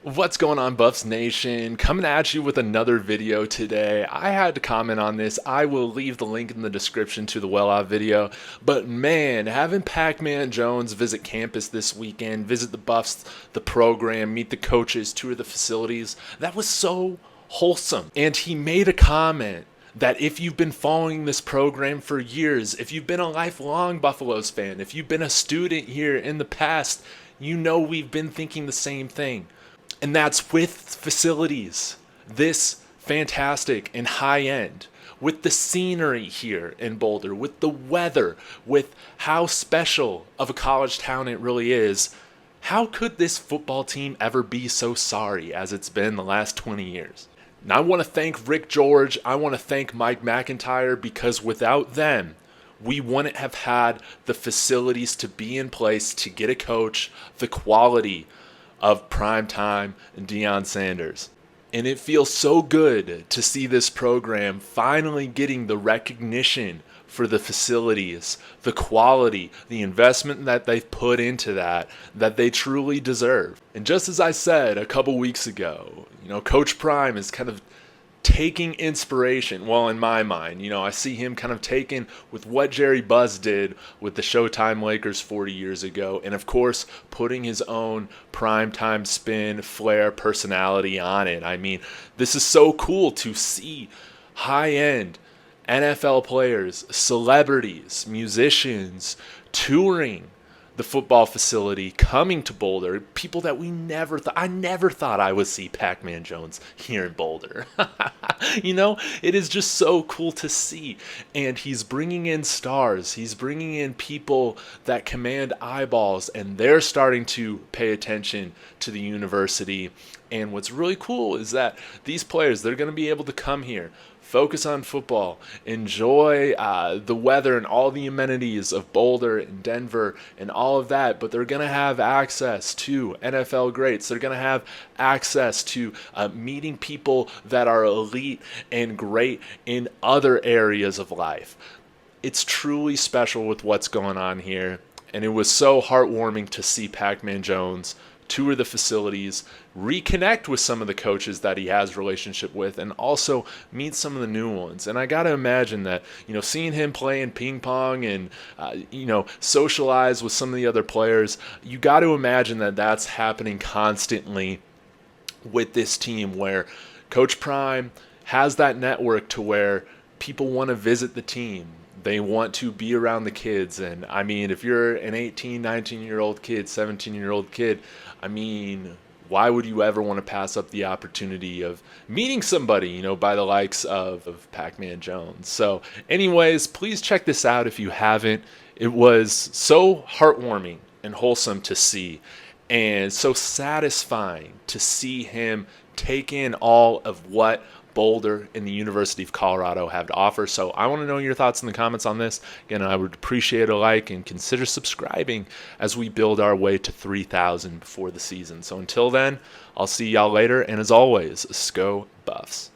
What's going on, Buffs Nation? Coming at you with another video today. I had to comment on this. I will leave the link in the description to the well-out video. But man, having PACMAN Jones visit campus this weekend, visit the Buffs, the program, meet the coaches, tour the facilities, that was so wholesome. And he made a comment that if you've been following this program for years, if you've been a lifelong Buffaloes fan, if you've been a student here in the past, you know we've been thinking the same thing. And that's with facilities this fantastic and high end, with the scenery here in Boulder, with the weather, with how special of a college town it really is. How could this football team ever be so sorry as it's been the last 20 years? And I want to thank Rick George. I want to thank Mike McIntyre, because without them, we wouldn't have had the facilities to be in place to get a coach the quality of Prime Time and Deion Sanders. And it feels so good to see this program finally getting the recognition for the facilities, the quality, the investment that they've put into that they truly deserve. And just as I said a couple weeks ago, Coach Prime is kind of taking inspiration. Well, in my mind, I see him kind of taking with what Jerry Buzz did with the Showtime Lakers 40 years ago, and of course putting his own primetime spin, flair, personality on it. I mean, this is so cool to see high-end NFL players, celebrities, musicians touring the football facility, coming to Boulder, people that I never thought I would see PACMAN Jones here in Boulder. It is just so cool to see. And he's bringing in stars. He's bringing in people that command eyeballs, and they're starting to pay attention to the university. And what's really cool is that these players, they're going to be able to come here, focus on football, enjoy the weather and all the amenities of Boulder and Denver and all of that, but they're going to have access to NFL greats. They're going to have access to meeting people that are elite and great in other areas of life. It's truly special with what's going on here, and it was so heartwarming to see PACMAN Jones tour the facilities, reconnect with some of the coaches that he has relationship with, and also meet some of the new ones. And I got to imagine that, seeing him playing ping pong and, socialize with some of the other players, you got to imagine that that's happening constantly with this team, where Coach Prime has that network to where people want to visit the team. They want to be around the kids. And I mean, if you're an 18, 19-year-old kid, 17-year-old kid, I mean, why would you ever want to pass up the opportunity of meeting somebody, by the likes of PACMAN Jones? So anyways, please check this out if you haven't. It was so heartwarming and wholesome to see, and so satisfying to see him take in all of what Boulder and the University of Colorado have to offer. So I want to know your thoughts in the comments on this. Again, I would appreciate a like, and consider subscribing as we build our way to 3,000 before the season. So until then, I'll see y'all later, and as always, Go Buffs.